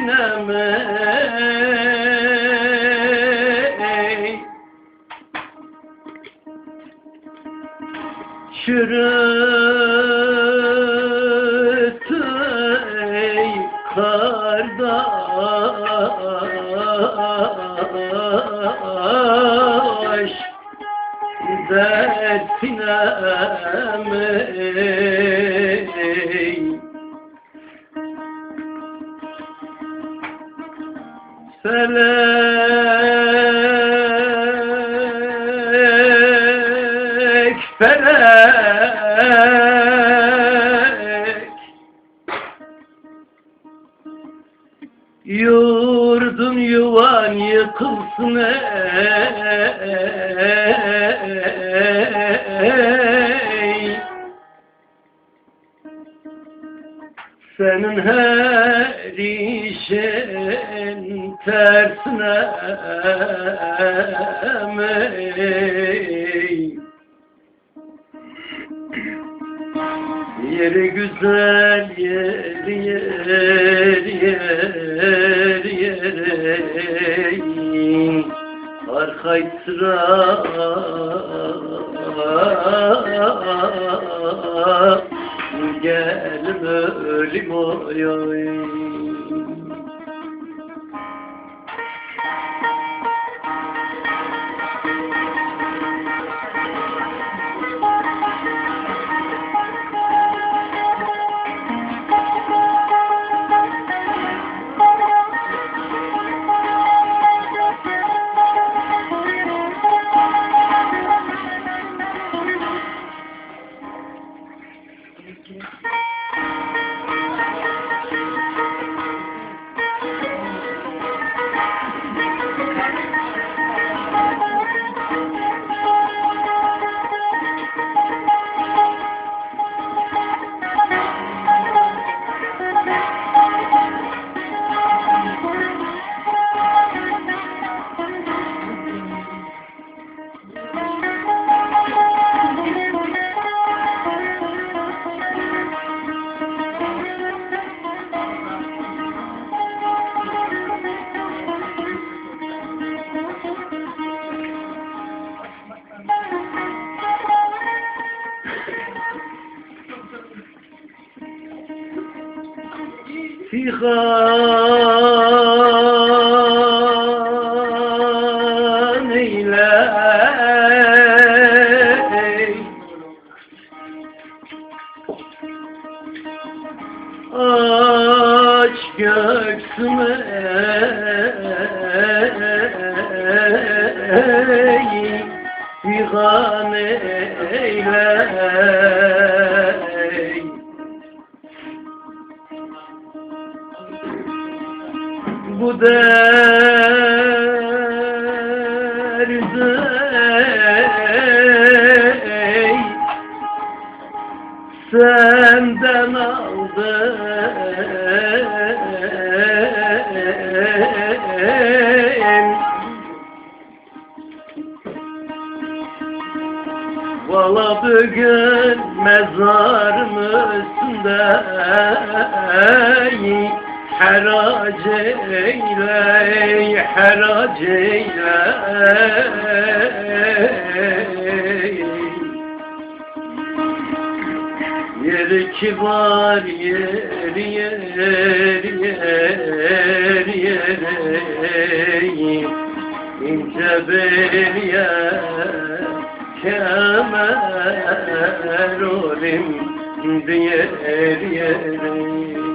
Sineme çürüttü ey kardeş dertinem ey. Felek, felek, yurdun yuvan yıkılsın ey. Senin her işin tersine ey. Yeri güzel yer yer yer yer ey. Arkayı sıra gel ölüm oy oy. Figan eyle aç göksümü figan eyle. Bu derdi ey, senden aldım. Valla bugün mezarım üstünde herac eyle, herac eyle. Yeri kibar yer yer yer yer ince beliye kemer olim diyer yer.